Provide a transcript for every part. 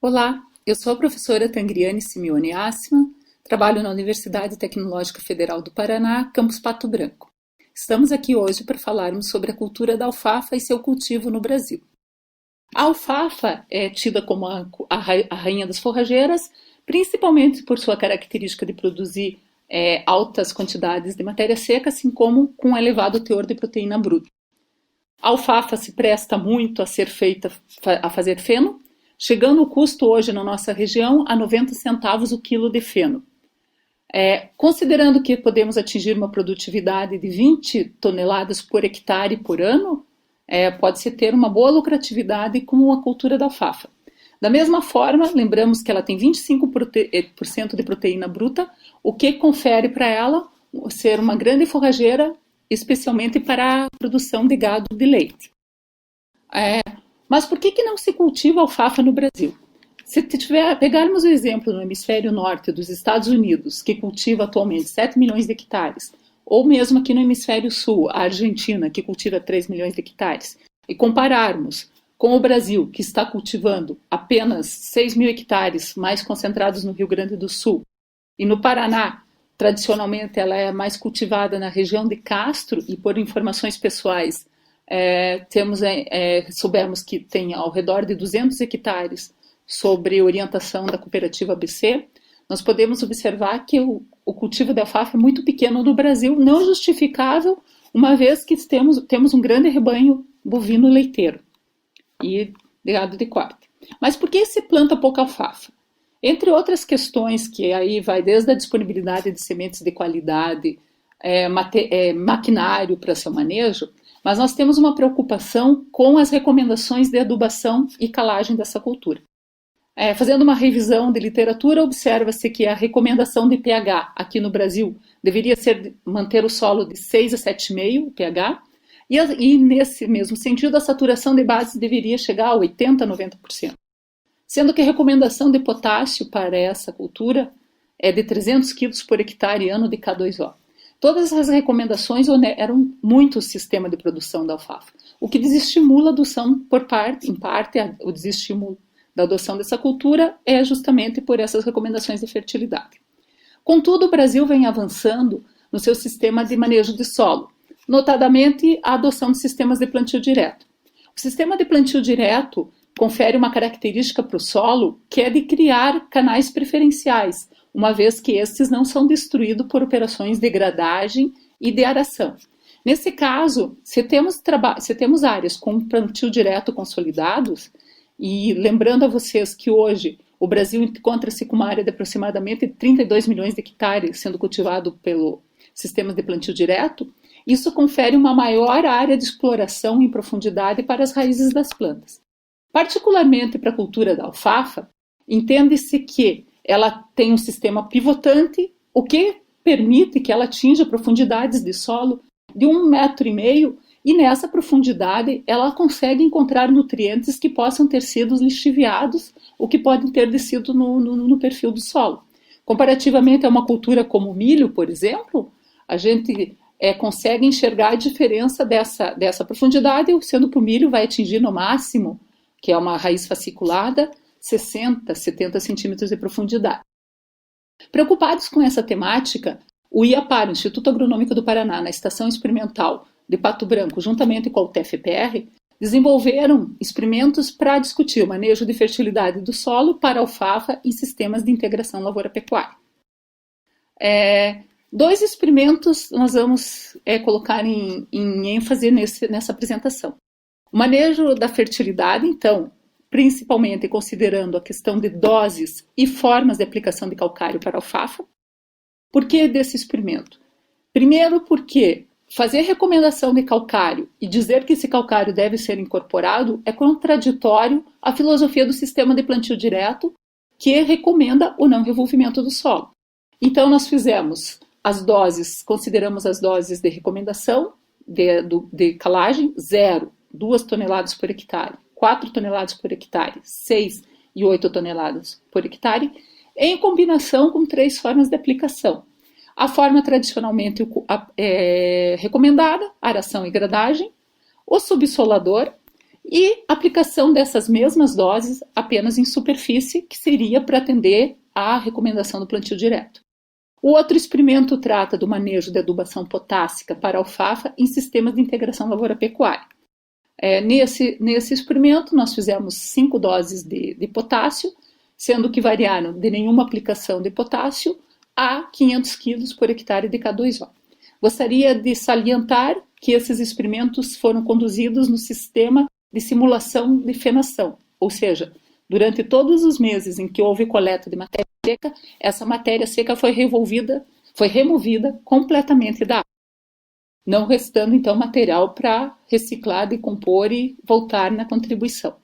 Olá, eu sou a professora Tangriane Simeone Assman, trabalho na Universidade Tecnológica Federal do Paraná, campus Pato Branco. Estamos aqui hoje para falarmos sobre a cultura da alfafa e seu cultivo no Brasil. A alfafa é tida como a rainha das forrageiras, principalmente por sua característica de produzir altas quantidades de matéria seca, assim como com um elevado teor de proteína bruta. A alfafa se presta muito a ser feita, a fazer feno, chegando o custo hoje na nossa região a 90 centavos o quilo de feno. Considerando que podemos atingir uma produtividade de 20 toneladas por hectare por ano, pode-se ter uma boa lucratividade com a cultura da alfafa. Da mesma forma, lembramos que ela tem 25% de proteína bruta, o que confere para ela ser uma grande forrageira, especialmente para a produção de gado de leite. Mas por que não se cultiva alfafa no Brasil? Se pegarmos o exemplo no hemisfério norte dos Estados Unidos, que cultiva atualmente 7 milhões de hectares, ou mesmo aqui no hemisfério sul, a Argentina, que cultiva 3 milhões de hectares, e compararmos com o Brasil, que está cultivando apenas 6 mil hectares, mais concentrados no Rio Grande do Sul, e no Paraná, tradicionalmente ela é mais cultivada na região de Castro, e por informações pessoais, soubemos que tem ao redor de 200 hectares sobre orientação da cooperativa ABC, nós podemos observar que o cultivo de alfafa é muito pequeno no Brasil, não justificável, uma vez que temos um grande rebanho bovino leiteiro e de gado de corte. Mas por que se planta pouca alfafa? Entre outras questões, que aí vai desde a disponibilidade de sementes de qualidade, maquinário para seu manejo, mas nós temos uma preocupação com as recomendações de adubação e calagem dessa cultura. Fazendo uma revisão de literatura, observa-se que a recomendação de pH aqui no Brasil deveria ser manter o solo de 6 a 7,5 pH, e nesse mesmo sentido a saturação de bases deveria chegar a 80 a 90%. Sendo que a recomendação de potássio para essa cultura é de 300 kg por hectare ano de K2O. Todas as recomendações eram muito o sistema de produção da alfafa, o que desestimula a adoção o desestímulo da adoção dessa cultura é justamente por essas recomendações de fertilidade. Contudo, o Brasil vem avançando no seu sistema de manejo de solo, notadamente a adoção de sistemas de plantio direto. O sistema de plantio direto confere uma característica para o solo que é de criar canais preferenciais, uma vez que estes não são destruídos por operações de gradagem e de aração. Nesse caso, se temos áreas com plantio direto consolidados, e lembrando a vocês que hoje o Brasil encontra-se com uma área de aproximadamente 32 milhões de hectares sendo cultivado pelo sistema de plantio direto, isso confere uma maior área de exploração em profundidade para as raízes das plantas. Particularmente para a cultura da alfafa, entende-se que ela tem um sistema pivotante, o que permite que ela atinja profundidades de solo de 1,5 metro, e nessa profundidade ela consegue encontrar nutrientes que possam ter sido lixiviados ou que podem ter descido no perfil do solo. Comparativamente a uma cultura como o milho, por exemplo, a gente consegue enxergar a diferença dessa profundidade, sendo que o milho vai atingir no máximo, que é uma raiz fasciculada, 60, 70 centímetros de profundidade. Preocupados com essa temática, o IAPAR, o Instituto Agronômico do Paraná, na Estação Experimental de Pato Branco, juntamente com a UTFPR, desenvolveram experimentos para discutir o manejo de fertilidade do solo para alfafa em sistemas de integração lavoura-pecuária. 2 experimentos nós vamos colocar em ênfase nessa apresentação. O manejo da fertilidade, então, principalmente considerando a questão de doses e formas de aplicação de calcário para alfafa. Por que desse experimento? Primeiro porque fazer recomendação de calcário e dizer que esse calcário deve ser incorporado é contraditório à filosofia do sistema de plantio direto, que recomenda o não revolvimento do solo. Então nós consideramos as doses de recomendação de calagem, 0, 2 toneladas por hectare, 4 toneladas por hectare, 6 e 8 toneladas por hectare, em combinação com 3 formas de aplicação. A forma tradicionalmente recomendada, aração e gradagem, o subsolador e aplicação dessas mesmas doses apenas em superfície, que seria para atender à recomendação do plantio direto. O outro experimento trata do manejo de adubação potássica para alfafa em sistemas de integração lavoura-pecuária. Nesse experimento, nós fizemos 5 doses de potássio, sendo que variaram de nenhuma aplicação de potássio a 500 kg por hectare de K2O. Gostaria de salientar que esses experimentos foram conduzidos no sistema de simulação de fenação, ou seja, durante todos os meses em que houve coleta de matéria seca, essa matéria seca foi removida completamente da água, não restando então material para reciclar, decompor e voltar na contribuição.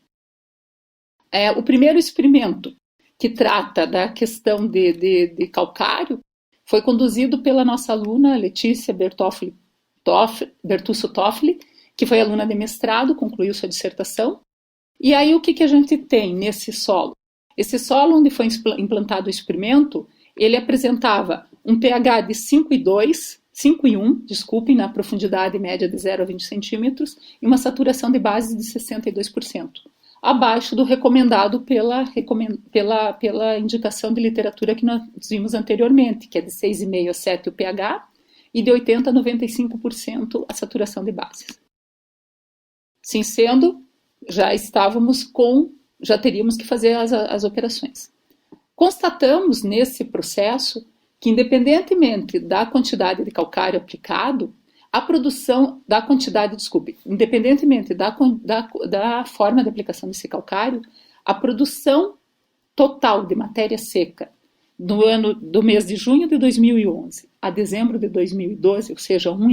O primeiro experimento, que trata da questão de calcário, foi conduzido pela nossa aluna Letícia Bertuccio Toffoli, que foi aluna de mestrado, concluiu sua dissertação. E aí o que a gente tem nesse solo? Esse solo onde foi implantado o experimento, ele apresentava um pH de 5,1, na profundidade média de 0 a 20 centímetros, e uma saturação de base de 62%, abaixo do recomendado pela indicação de literatura que nós vimos anteriormente, que é de 6,5 a 7 o pH e de 80 a 95% a saturação de bases. Assim sendo, já teríamos que fazer as operações. Constatamos nesse processo que, independentemente da quantidade de calcário aplicado, independentemente da forma de aplicação desse calcário, a produção total de matéria seca do mês de junho de 2011 a dezembro de 2012, ou seja, um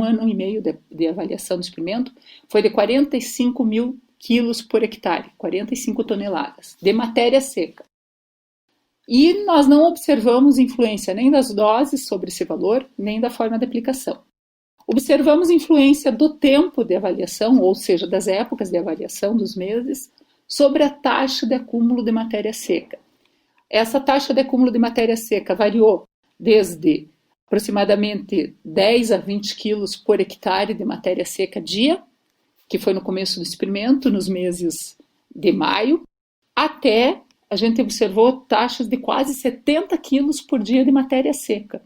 ano e meio de avaliação do experimento, foi de 45 mil quilos por hectare, 45 toneladas, de matéria seca. E nós não observamos influência nem das doses sobre esse valor, nem da forma de aplicação. Observamos influência do tempo de avaliação, ou seja, das épocas de avaliação dos meses, sobre a taxa de acúmulo de matéria seca. Essa taxa de acúmulo de matéria seca variou desde aproximadamente 10 a 20 quilos por hectare de matéria seca dia, que foi no começo do experimento, nos meses de maio, até a gente observou taxas de quase 70 quilos por dia de matéria seca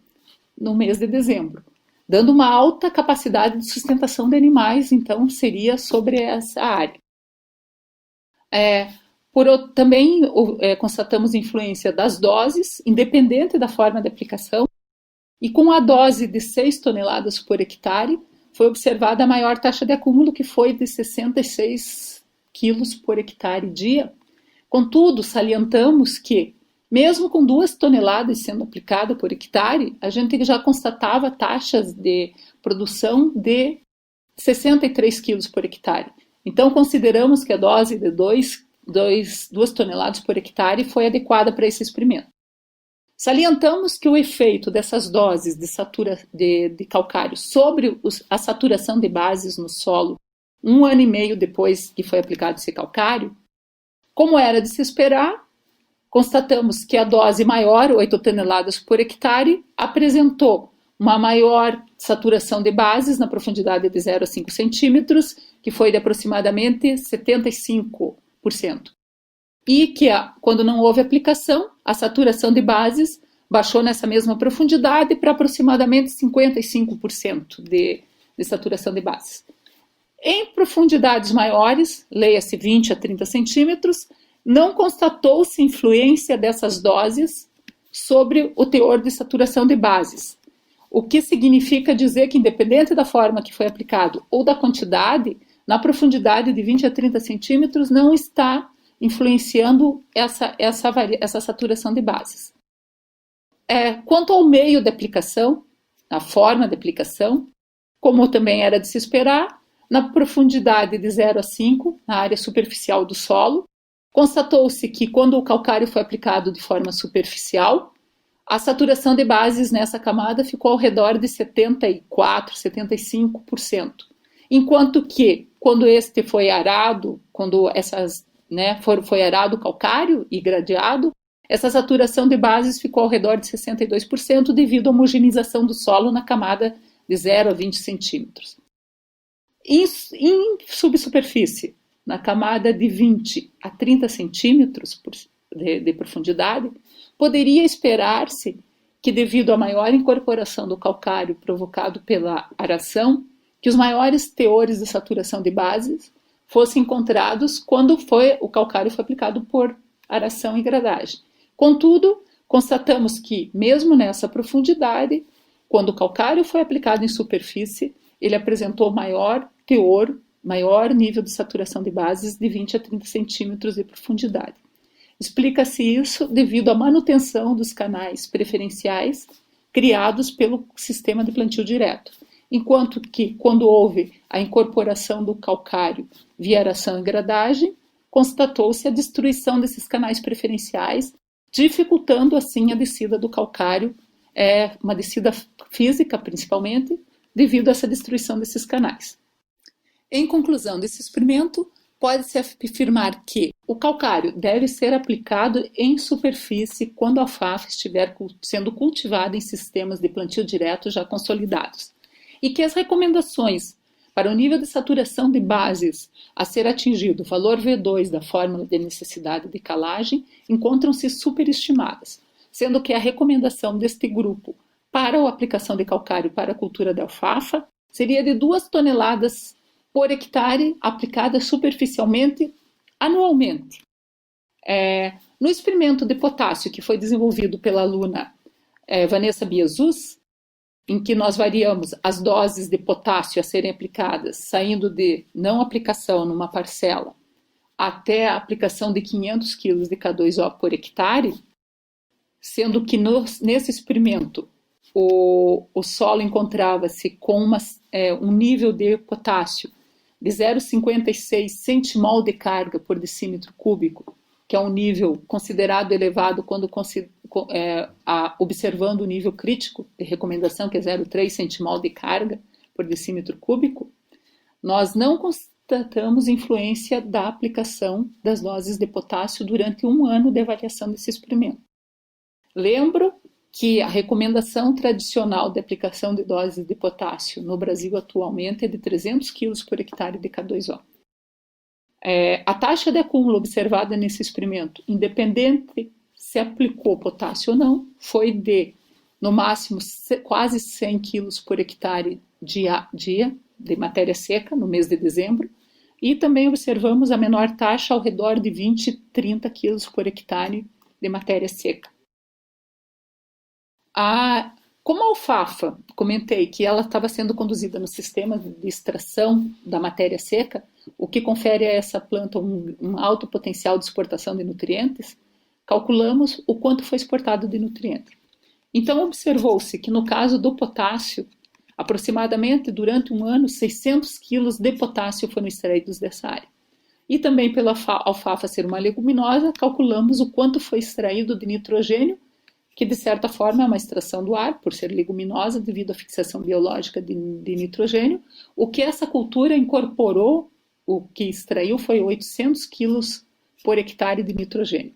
no mês de dezembro, dando uma alta capacidade de sustentação de animais, então seria sobre essa área. Também constatamos influência das doses, independente da forma de aplicação, e com a dose de 6 toneladas por hectare, foi observada a maior taxa de acúmulo, que foi de 66 quilos por hectare dia. Contudo, salientamos que, mesmo com 2 toneladas sendo aplicada por hectare, a gente já constatava taxas de produção de 63 quilos por hectare. Então, consideramos que a dose de 2 toneladas por hectare foi adequada para esse experimento. Salientamos que o efeito dessas doses de calcário sobre a saturação de bases no solo, 1 ano e meio depois que foi aplicado esse calcário, como era de se esperar, constatamos que a dose maior, 8 toneladas por hectare, apresentou uma maior saturação de bases na profundidade de 0 a 5 centímetros, que foi de aproximadamente 75%. E que, quando não houve aplicação, a saturação de bases baixou nessa mesma profundidade para aproximadamente 55% de saturação de bases. Em profundidades maiores, leia-se 20 a 30 centímetros, não constatou-se influência dessas doses sobre o teor de saturação de bases, o que significa dizer que, independente da forma que foi aplicado ou da quantidade, na profundidade de 20 a 30 centímetros não está influenciando essa saturação de bases. Quanto ao meio de aplicação, a forma de aplicação, como também era de se esperar, na profundidade de 0 a 5, na área superficial do solo, constatou-se que quando o calcário foi aplicado de forma superficial, a saturação de bases nessa camada ficou ao redor de 74, 75%, enquanto que quando este foi arado, foi arado o calcário e gradeado, essa saturação de bases ficou ao redor de 62% devido à homogeneização do solo na camada de 0 a 20 centímetros. Em subsuperfície, na camada de 20 a 30 centímetros de profundidade, poderia esperar-se que, devido à maior incorporação do calcário provocado pela aração, que os maiores teores de saturação de bases fossem encontrados quando o calcário foi aplicado por aração e gradagem. Contudo, constatamos que, mesmo nessa profundidade, quando o calcário foi aplicado em superfície, ele apresentou maior teor, maior nível de saturação de bases de 20 a 30 centímetros de profundidade. Explica-se isso devido à manutenção dos canais preferenciais criados pelo sistema de plantio direto, enquanto que, quando houve a incorporação do calcário via aração e gradagem, constatou-se a destruição desses canais preferenciais, dificultando assim a descida do calcário, uma descida física principalmente, devido a essa destruição desses canais. Em conclusão desse experimento, pode-se afirmar que o calcário deve ser aplicado em superfície quando a alfafa estiver sendo cultivada em sistemas de plantio direto já consolidados, e que as recomendações para o nível de saturação de bases a ser atingido, o valor V2 da fórmula de necessidade de calagem, encontram-se superestimadas, sendo que a recomendação deste grupo para a aplicação de calcário para a cultura de alfafa seria de 2 toneladas por hectare aplicada superficialmente anualmente. No experimento de potássio que foi desenvolvido pela aluna Vanessa Biasus, em que nós variamos as doses de potássio a serem aplicadas, saindo de não aplicação numa parcela até a aplicação de 500 kg de K2O por hectare, sendo que nesse experimento o solo encontrava-se com um nível de potássio de 0,56 centimol de carga por decímetro cúbico, que é um nível considerado elevado quando observando o nível crítico de recomendação, que é 0,3 centimol de carga por decímetro cúbico, nós não constatamos influência da aplicação das doses de potássio durante 1 ano de avaliação desse experimento. Lembro que a recomendação tradicional de aplicação de doses de potássio no Brasil atualmente é de 300 kg por hectare de K2O. A taxa de acúmulo observada nesse experimento, independente se aplicou potássio ou não, foi de, no máximo, quase 100 kg por hectare dia de matéria seca, no mês de dezembro, e também observamos a menor taxa ao redor de 20, 30 kg por hectare de matéria seca. Como a alfafa, comentei que ela estava sendo conduzida no sistema de extração da matéria seca, o que confere a essa planta um alto potencial de exportação de nutrientes, calculamos o quanto foi exportado de nutriente. Então, observou-se que no caso do potássio, aproximadamente durante 1 ano, 600 kg de potássio foram extraídos dessa área. E também pela alfafa ser uma leguminosa, calculamos o quanto foi extraído de nitrogênio, que de certa forma é uma extração do ar, por ser leguminosa devido à fixação biológica de nitrogênio. O que essa cultura incorporou, o que extraiu foi 800 quilos por hectare de nitrogênio.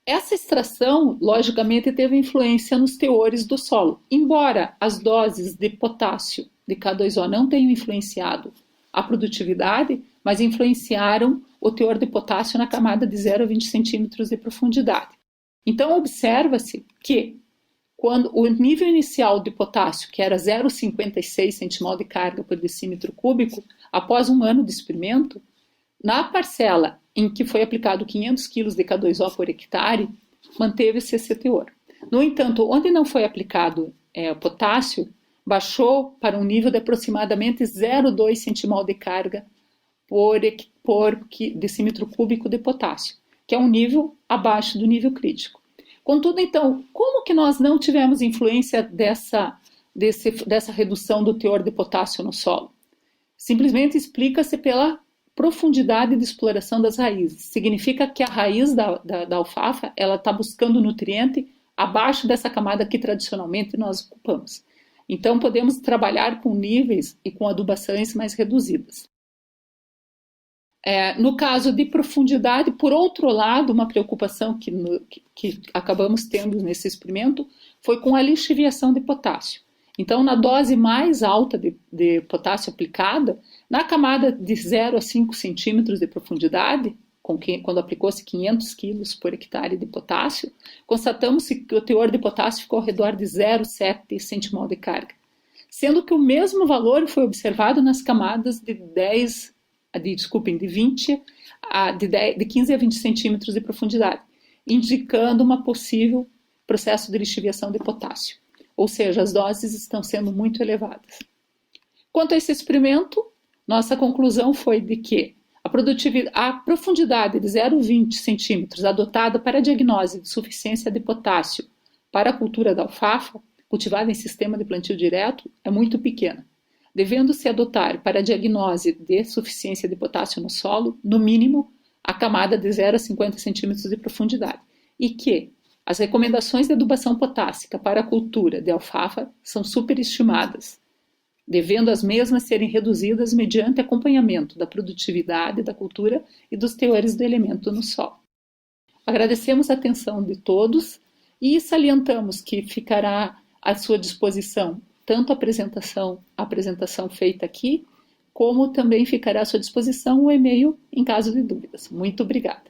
Essa extração, logicamente, teve influência nos teores do solo. Embora as doses de potássio de K2O não tenham influenciado a produtividade, mas influenciaram o teor de potássio na camada de 0,20 centímetros de profundidade. Então, observa-se que quando o nível inicial de potássio, que era 0,56 centimol de carga por decímetro cúbico, após 1 ano de experimento, na parcela em que foi aplicado 500 kg de K2O por hectare, manteve-se esse teor. No entanto, onde não foi aplicado potássio, baixou para um nível de aproximadamente 0,2 centimol de carga por decímetro cúbico de potássio, que é um nível abaixo do nível crítico. Contudo, então, como que nós não tivemos influência dessa redução do teor de potássio no solo? Simplesmente explica-se pela profundidade de exploração das raízes. Significa que a raiz da alfafa está buscando nutriente abaixo dessa camada que tradicionalmente nós ocupamos. Então, podemos trabalhar com níveis e com adubações mais reduzidas. No caso de profundidade, por outro lado, uma preocupação que acabamos tendo nesse experimento foi com a lixiviação de potássio. Então, na dose mais alta de potássio aplicada, na camada de 0 a 5 centímetros de profundidade, quando aplicou-se 500 quilos por hectare de potássio, constatamos que o teor de potássio ficou ao redor de 0,7 centimol de carga, sendo que o mesmo valor foi observado nas camadas de 15 a 20 centímetros de profundidade, indicando uma possível processo de lixiviação de potássio, ou seja, as doses estão sendo muito elevadas. Quanto a esse experimento, nossa conclusão foi de que a profundidade de 0,20 centímetros adotada para a diagnose de suficiência de potássio para a cultura da alfafa, cultivada em sistema de plantio direto, é muito pequena, devendo-se adotar para a diagnose de suficiência de potássio no solo, no mínimo, a camada de 0 a 50 centímetros de profundidade, e que as recomendações de adubação potássica para a cultura de alfafa são superestimadas, devendo as mesmas serem reduzidas mediante acompanhamento da produtividade da cultura e dos teores do elemento no solo. Agradecemos a atenção de todos e salientamos que ficará à sua disposição tanto a apresentação feita aqui, como também ficará à sua disposição o e-mail em caso de dúvidas. Muito obrigada.